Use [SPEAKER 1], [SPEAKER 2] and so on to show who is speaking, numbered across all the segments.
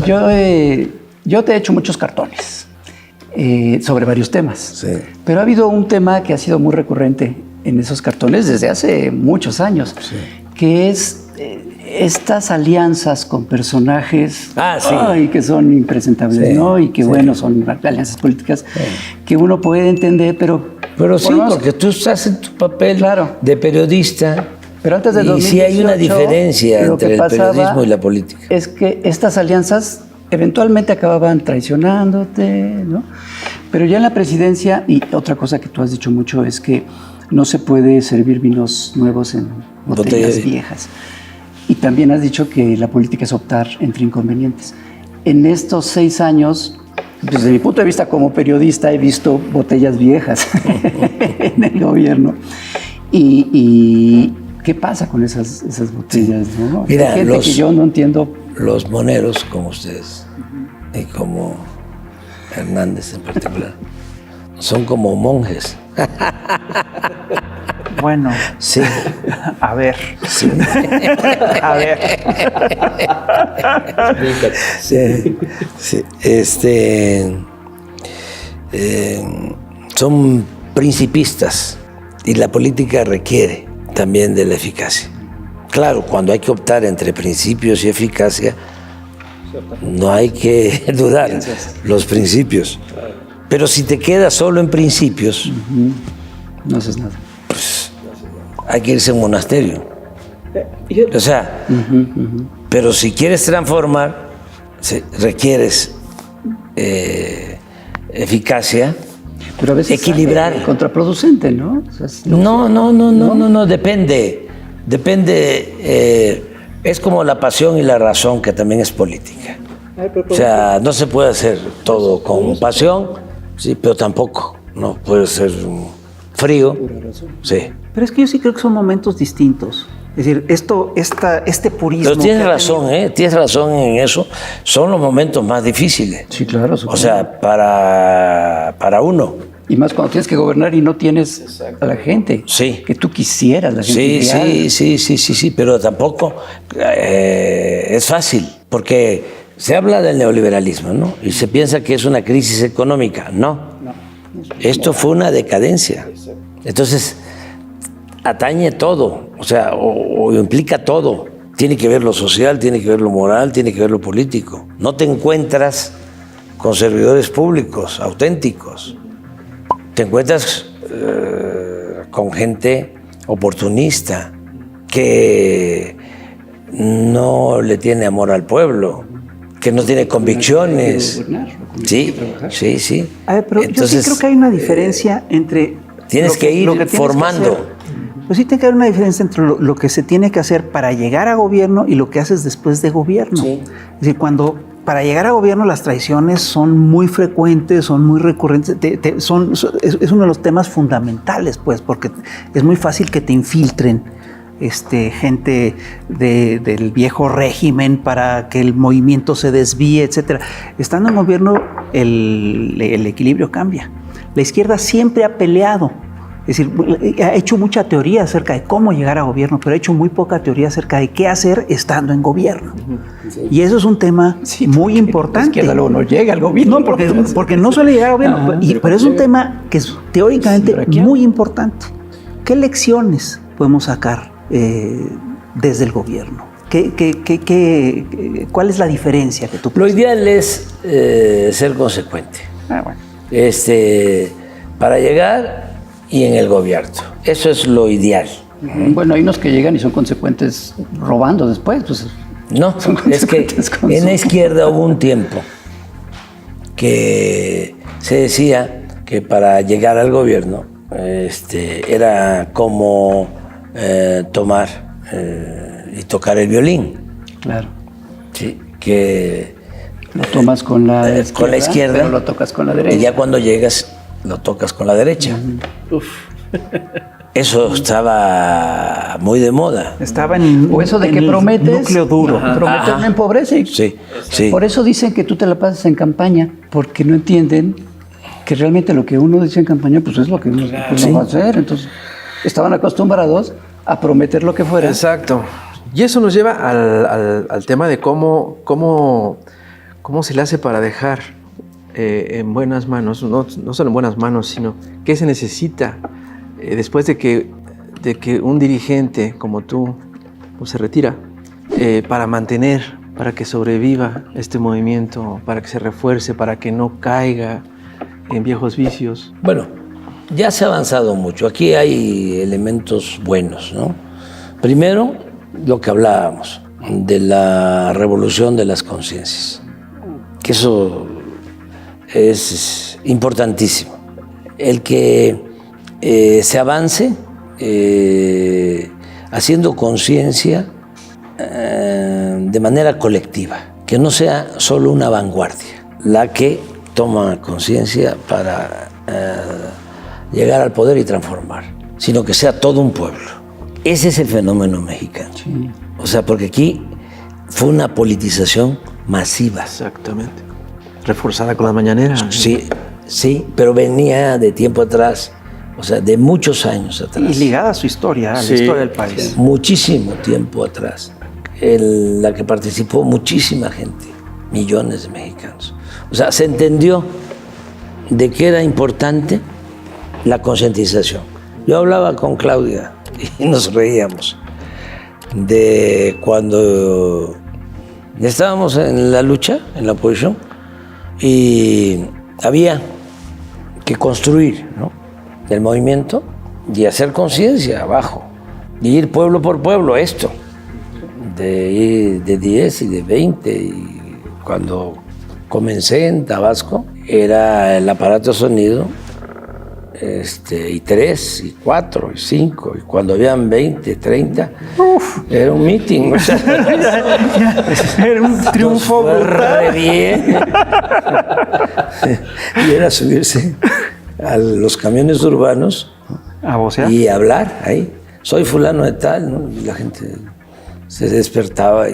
[SPEAKER 1] yo te he hecho muchos cartones sobre varios temas,
[SPEAKER 2] Sí.
[SPEAKER 1] pero ha habido un tema que ha sido muy recurrente en esos cartones desde hace muchos años,
[SPEAKER 2] Sí.
[SPEAKER 1] que es estas alianzas con personajes que son impresentables,
[SPEAKER 2] Sí,
[SPEAKER 1] ¿no? Y que,
[SPEAKER 2] sí.
[SPEAKER 1] bueno, son alianzas políticas que uno puede entender,
[SPEAKER 2] Pero sí, porque tú estás en tu papel de periodista.
[SPEAKER 1] Pero antes de
[SPEAKER 2] y
[SPEAKER 1] 2018,
[SPEAKER 2] sí hay una diferencia
[SPEAKER 1] lo
[SPEAKER 2] entre
[SPEAKER 1] que
[SPEAKER 2] el
[SPEAKER 1] pasaba
[SPEAKER 2] periodismo y la política.
[SPEAKER 1] es que estas alianzas eventualmente acababan traicionándote, ¿no? Pero ya en la presidencia, y otra cosa que tú has dicho mucho es que no se puede servir vinos nuevos en botellas viejas. Y también has dicho que la política es optar entre inconvenientes. En estos 6 años, desde mi punto de vista como periodista, he visto botellas viejas en el gobierno. Y ¿qué pasa con esas botellas? ¿No?
[SPEAKER 2] Mira,
[SPEAKER 1] hay gente que yo no entiendo.
[SPEAKER 2] Los moneros como ustedes y como Hernández en particular son como monjes.
[SPEAKER 3] Bueno,
[SPEAKER 2] sí.
[SPEAKER 3] A ver.
[SPEAKER 2] Sí.
[SPEAKER 3] A ver.
[SPEAKER 2] Sí. Sí. Son principistas y la política requiere también de la eficacia. Claro, cuando hay que optar entre principios y eficacia, no hay que dudar los principios. Pero si te quedas solo en principios,
[SPEAKER 1] no haces nada.
[SPEAKER 2] Pues hay que irse a un monasterio. O sea, pero si quieres transformar, requieres eficacia,
[SPEAKER 1] pero a veces
[SPEAKER 2] equilibrar.
[SPEAKER 1] Contraproducente, ¿no? O sea,
[SPEAKER 2] No, depende. Depende, es como la pasión y la razón, que también es política. O sea, no se puede hacer todo con pasión, sí, pero tampoco, no puede ser frío, sí.
[SPEAKER 3] Pero es que yo sí creo que son momentos distintos. Es decir, este purismo...
[SPEAKER 2] Pero tienes razón en eso. Son los momentos más difíciles.
[SPEAKER 1] Sí, claro.
[SPEAKER 2] O sea, para uno.
[SPEAKER 1] Y más cuando tienes que gobernar y no tienes a la gente.
[SPEAKER 2] Sí.
[SPEAKER 1] Que tú quisieras, la gente
[SPEAKER 2] Sí, pero tampoco es fácil, porque se habla del neoliberalismo, ¿no? Y se piensa que es una crisis económica. No. Esto fue una decadencia. Entonces, atañe todo, o sea, o implica todo. Tiene que ver lo social, tiene que ver lo moral, tiene que ver lo político. No te encuentras con servidores públicos auténticos. Te encuentras con gente oportunista que no le tiene amor al pueblo, que no tiene convicciones. Sí.
[SPEAKER 3] A ver, pero entonces, yo sí creo que hay una diferencia entre...
[SPEAKER 2] Tienes que ir formando.
[SPEAKER 3] Pues sí tiene que haber una diferencia entre lo que se tiene que hacer para llegar a gobierno y lo que haces después de gobierno.
[SPEAKER 2] Sí.
[SPEAKER 3] Es decir, para llegar a gobierno las traiciones son muy frecuentes, son muy recurrentes, es uno de los temas fundamentales, pues, porque es muy fácil que te infiltren gente del viejo régimen para que el movimiento se desvíe, etcétera. Estando en gobierno, el equilibrio cambia. La izquierda siempre ha peleado. Es decir, ha hecho mucha teoría acerca de cómo llegar a gobierno, pero ha hecho muy poca teoría acerca de qué hacer estando en gobierno. Sí. Y eso es un tema muy importante.
[SPEAKER 1] La izquierda luego no llega al gobierno.
[SPEAKER 3] No, porque no suele llegar al gobierno. Pero es un tema que es teóricamente muy importante. ¿Qué lecciones podemos sacar desde el gobierno? ¿Cuál es la diferencia que tú piensas?
[SPEAKER 2] Lo ideal es ser consecuente. Para llegar y en el gobierno. Eso es lo ideal.
[SPEAKER 1] Bueno, hay unos que llegan y son consecuentes robando después. Pues,
[SPEAKER 2] no, es que en la izquierda hubo un tiempo que se decía que para llegar al gobierno era como tomar y tocar el violín.
[SPEAKER 1] Claro.
[SPEAKER 2] Sí, que
[SPEAKER 1] lo tomas con la izquierda,
[SPEAKER 2] pero
[SPEAKER 1] lo tocas con la derecha.
[SPEAKER 2] Y ya cuando llegas, lo tocas con la derecha. Eso estaba muy de moda.
[SPEAKER 3] Estaba en
[SPEAKER 1] o eso de que prometes
[SPEAKER 3] núcleo duro.
[SPEAKER 1] Prometes no empobrece.
[SPEAKER 2] Sí.
[SPEAKER 1] Por eso dicen que tú te la pasas en campaña, porque no entienden que realmente lo que uno dice en campaña, pues es lo que uno va a hacer. Entonces, estaban acostumbrados a prometer lo que fuera.
[SPEAKER 4] Exacto. Y eso nos lleva al tema de cómo ¿cómo se le hace para dejar en buenas manos, no solo en buenas manos, sino qué se necesita después de que un dirigente como tú pues, se retira para mantener, para que sobreviva este movimiento, para que se refuerce, para que no caiga en viejos vicios?
[SPEAKER 2] Bueno, ya se ha avanzado mucho. Aquí hay elementos buenos, ¿no? Primero, lo que hablábamos de la revolución de las conciencias, que eso es importantísimo. El que se avance haciendo conciencia de manera colectiva, que no sea solo una vanguardia la que toma conciencia para llegar al poder y transformar, sino que sea todo un pueblo. Ese es el fenómeno mexicano. Sí. O sea, porque aquí fue una politización masiva.
[SPEAKER 4] Exactamente. Reforzada con las mañaneras.
[SPEAKER 2] Sí, pero venía de tiempo atrás, o sea, de muchos años atrás.
[SPEAKER 3] Y ligada a su historia, a la historia del país.
[SPEAKER 2] Muchísimo tiempo atrás, en la que participó muchísima gente, millones de mexicanos. O sea, se entendió de que era importante la concientización. Yo hablaba con Claudia y nos reíamos de cuando estábamos en la lucha, en la oposición, y había que construir, ¿no?, el movimiento y hacer conciencia abajo, y ir pueblo por pueblo, esto, de ir de 10 y de 20. Y cuando comencé en Tabasco, era el aparato de sonido, y 3, y 4, y 5, y cuando habían 20, 30, era un meeting. O sea,
[SPEAKER 3] era un triunfo
[SPEAKER 2] brutal. Bien. Y era subirse a los camiones urbanos
[SPEAKER 3] a vocear
[SPEAKER 2] y hablar ahí. Soy fulano de tal, ¿no? Y la gente se despertaba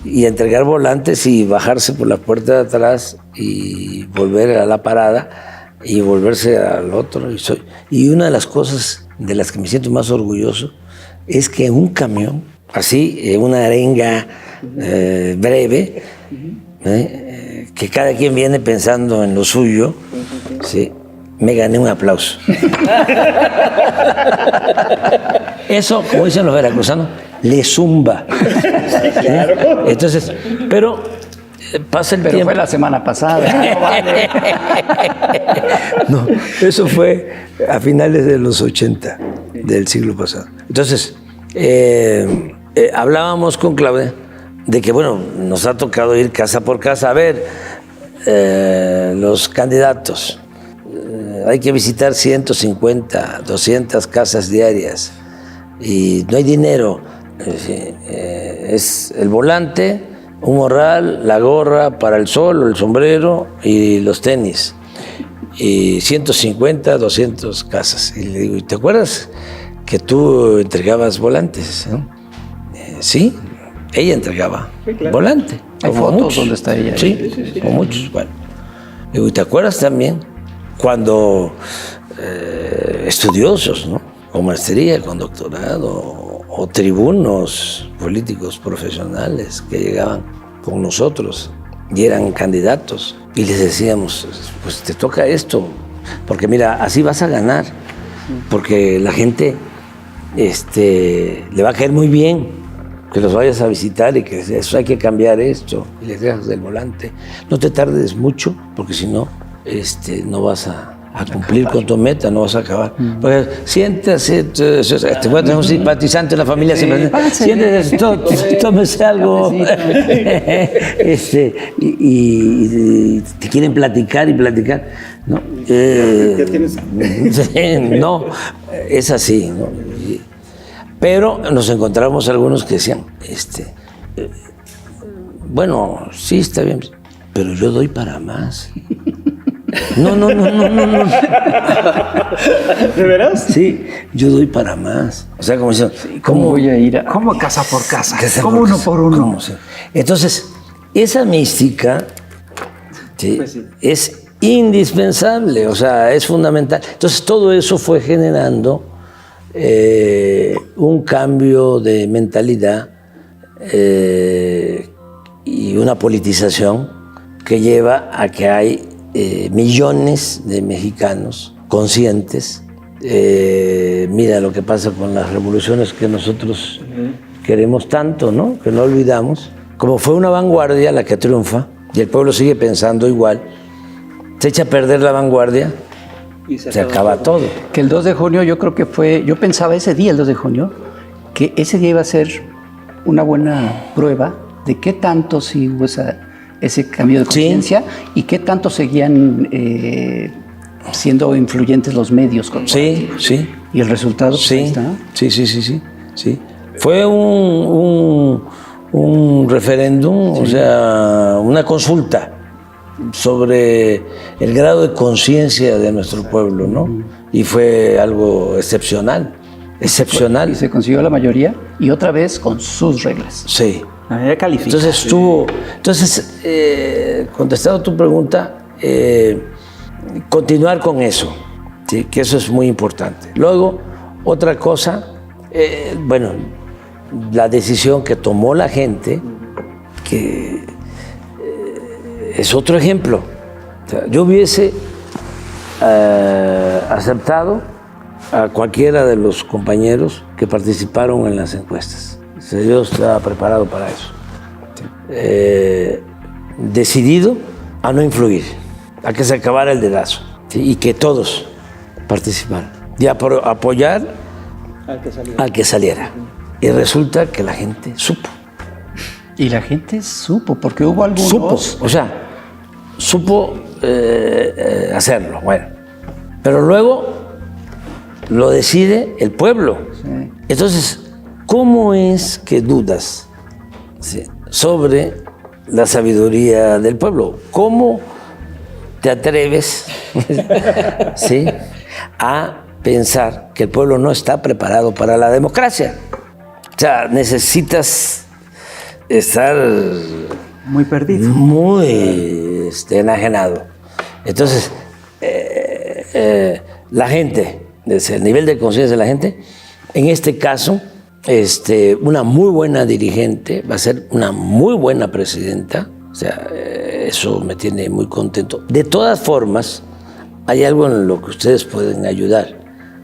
[SPEAKER 2] y entregar volantes y bajarse por la puerta de atrás y volver a la parada y volverse al otro. Y una de las cosas de las que me siento más orgulloso es que un camión, así, una arenga breve, que cada quien viene pensando en lo suyo, ¿sí?, me gané un aplauso. Eso, como dicen los veracruzanos, le zumba. Claro. Entonces, pero pasa el tiempo.
[SPEAKER 1] Fue la semana pasada.
[SPEAKER 2] No, vale. No, eso fue a finales de los 80 del siglo pasado. Entonces, hablábamos con Claudia de que, bueno, nos ha tocado ir casa por casa a ver los candidatos. Hay que visitar 150, 200 casas diarias y no hay dinero. Es el volante, un morral, la gorra para el sol o el sombrero y los tenis. Y 150, 200 casas. Y le digo, ¿y te acuerdas que tú entregabas volantes, ¿no? Sí, ella entregaba, sí, claro, volante.
[SPEAKER 1] Hay fotos donde está ella.
[SPEAKER 2] Sí, como muchos. Bueno, le digo, ¿y te acuerdas también cuando estudiosos, ¿no?, con maestría, con doctorado, o tribunos políticos profesionales que llegaban con nosotros y eran candidatos, y les decíamos, pues te toca esto, porque mira, así vas a ganar, porque la gente le va a caer muy bien que los vayas a visitar y que eso hay que cambiar esto, y les dejas del volante. No te tardes mucho, porque si no, no vas a cumplir con tu meta, no vas a acabar. Porque siéntase, te voy a tener un simpatizante en la familia, siéntese, tómese algo, y te quieren platicar y platicar, ¿no? No, es así, ¿no? Pero nos encontramos algunos que decían, bueno, sí, está bien, pero yo doy para más. No.
[SPEAKER 3] ¿De veras?
[SPEAKER 2] Sí, yo doy para más. O sea, como dicen,
[SPEAKER 3] ¿cómo voy a ir a...? ¿Cómo casa por casa? ¿Cómo uno por uno?
[SPEAKER 2] ¿Cómo? Entonces, esa mística, ¿sí?, pues sí, es indispensable, o sea, es fundamental. Entonces, todo eso fue generando un cambio de mentalidad y una politización que lleva a que hay millones de mexicanos conscientes. Mira lo que pasa con las revoluciones que nosotros queremos tanto, ¿no? Que no olvidamos. Como fue una vanguardia la que triunfa y el pueblo sigue pensando igual, se echa a perder la vanguardia, se acaba todo.
[SPEAKER 1] Que el 2 de junio yo creo que fue, yo pensaba ese día, el 2 de junio, que ese día iba a ser una buena prueba de qué tanto sí hubo ese cambio de conciencia y qué tanto seguían siendo influyentes los medios corporativos.
[SPEAKER 2] Sí.
[SPEAKER 1] Y el resultado pues, ahí está.
[SPEAKER 2] Sí. Fue un referéndum, o sea, una consulta sobre el grado de conciencia de nuestro pueblo, ¿no? Y fue algo excepcional.
[SPEAKER 1] Y se consiguió la mayoría y otra vez con sus reglas.
[SPEAKER 2] Sí.
[SPEAKER 3] La mayoría calificada.
[SPEAKER 2] Entonces, contestando tu pregunta, continuar con eso, ¿sí? Que eso es muy importante. Luego, otra cosa, bueno, la decisión que tomó la gente, que es otro ejemplo. O sea, yo hubiese aceptado a cualquiera de los compañeros que participaron en las encuestas. O sea, yo estaba preparado para eso. Decidido a no influir, a que se acabara el dedazo, ¿sí? Y que todos participaran y apoyar al que saliera. Y resulta que la gente supo.
[SPEAKER 1] Y la gente supo, porque hubo algunos...
[SPEAKER 2] Supo hacerlo, bueno. Pero luego lo decide el pueblo. Sí. Entonces, ¿cómo es que dudas, ¿sí?, sobre la sabiduría del pueblo? ¿Cómo te atreves ¿sí?, a pensar que el pueblo no está preparado para la democracia? O sea, necesitas estar
[SPEAKER 3] muy perdido,
[SPEAKER 2] muy enajenado. Entonces, la gente, el nivel de conciencia de la gente, en este caso, una muy buena dirigente va a ser una muy buena presidenta. O sea, eso me tiene muy contento. De todas formas, hay algo en lo que ustedes pueden ayudar,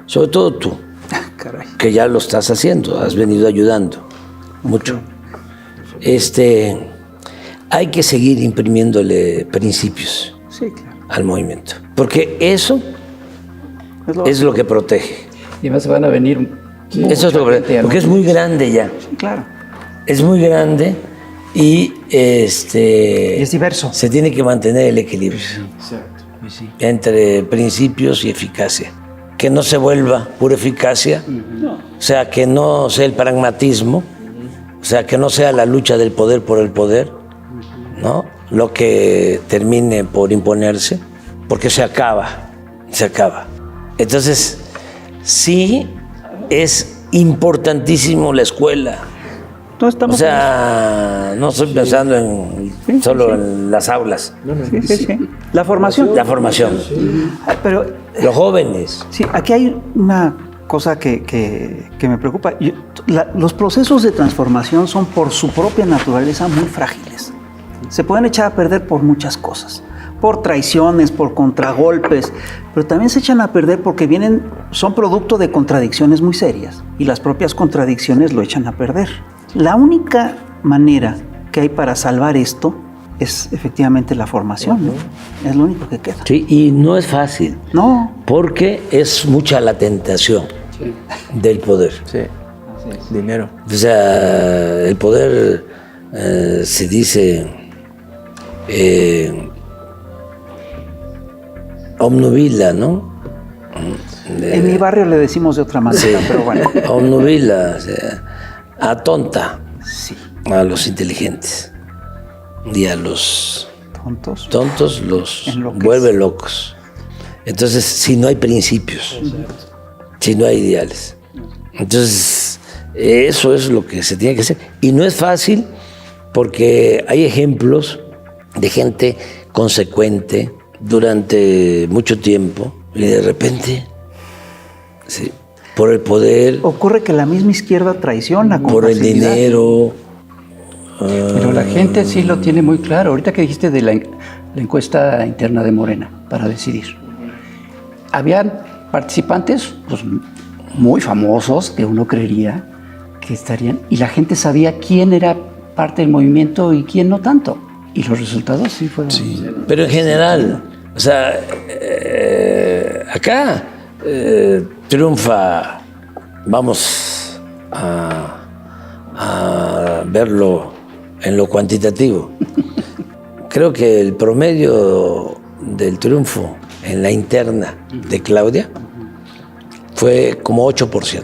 [SPEAKER 2] sobre todo tú.
[SPEAKER 3] Caray.
[SPEAKER 2] Que ya lo estás haciendo, has venido ayudando mucho. Hay que seguir imprimiéndole principios,
[SPEAKER 3] sí, claro,
[SPEAKER 2] al movimiento, porque eso es lo que protege.
[SPEAKER 1] Y además van a venir
[SPEAKER 2] eso es lo que protege, porque es muy grande ya.
[SPEAKER 3] Sí, claro.
[SPEAKER 2] Es muy grande y
[SPEAKER 3] es diverso.
[SPEAKER 2] Se tiene que mantener el equilibrio.
[SPEAKER 1] Exacto. Sí.
[SPEAKER 2] Entre principios y eficacia. Que no se vuelva pura eficacia, o sea, que no sea el pragmatismo, o sea, que no sea la lucha del poder por el poder, ¿no?, lo que termine por imponerse, porque se acaba. Entonces, sí es importantísimo la escuela.
[SPEAKER 3] No estamos
[SPEAKER 2] no estoy pensando solo en las aulas.
[SPEAKER 3] Sí. La formación.
[SPEAKER 2] La formación.
[SPEAKER 3] Pero
[SPEAKER 2] los jóvenes.
[SPEAKER 3] Sí, aquí hay una cosa que me preocupa. Los procesos de transformación son por su propia naturaleza muy frágiles. Se pueden echar a perder por muchas cosas, por traiciones, por contragolpes, pero también se echan a perder porque son producto de contradicciones muy serias y las propias contradicciones lo echan a perder. La única manera que hay para salvar esto es efectivamente la formación, ¿no? Es lo único que queda.
[SPEAKER 2] Sí, y no es fácil.
[SPEAKER 3] No.
[SPEAKER 2] Porque es mucha la tentación del poder.
[SPEAKER 4] Sí, dinero.
[SPEAKER 2] O sea, el poder se dice obnubila, ¿no?
[SPEAKER 3] En mi barrio le decimos de otra manera, sí, pero bueno.
[SPEAKER 2] Obnubila, o sea, atonta,
[SPEAKER 3] sí,
[SPEAKER 2] a los inteligentes y a los tontos los vuelve locos. Entonces, si no hay principios, si no hay ideales, entonces eso es lo que se tiene que hacer. Y no es fácil porque hay ejemplos de gente consecuente durante mucho tiempo y de repente, sí, por el poder,
[SPEAKER 3] ocurre que la misma izquierda traiciona con
[SPEAKER 2] por
[SPEAKER 3] facilidad.
[SPEAKER 2] El dinero,
[SPEAKER 1] Pero la gente sí lo tiene muy claro. Ahorita que dijiste de la encuesta interna de Morena para decidir. Habían participantes pues, muy famosos que uno creería que estarían, y la gente sabía quién era parte del movimiento y quién no tanto. Y los resultados sí fueron...
[SPEAKER 2] Sí, pero en general, o sea, acá triunfa, vamos a verlo en lo cuantitativo. Creo que el promedio del triunfo en la interna de Claudia fue como 8%.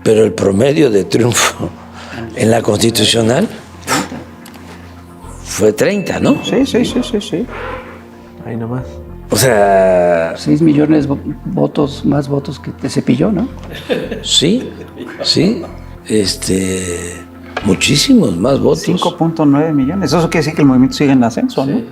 [SPEAKER 2] Pero el promedio de triunfo en la constitucional fue 30, ¿no?
[SPEAKER 4] Sí. Ahí nomás.
[SPEAKER 2] O sea,
[SPEAKER 1] 6 millones votos, más votos que te Cepilló, ¿no?
[SPEAKER 2] sí, muchísimos más votos.
[SPEAKER 3] 5.9 millones. Eso quiere decir que el movimiento sigue en ascenso, ¿no?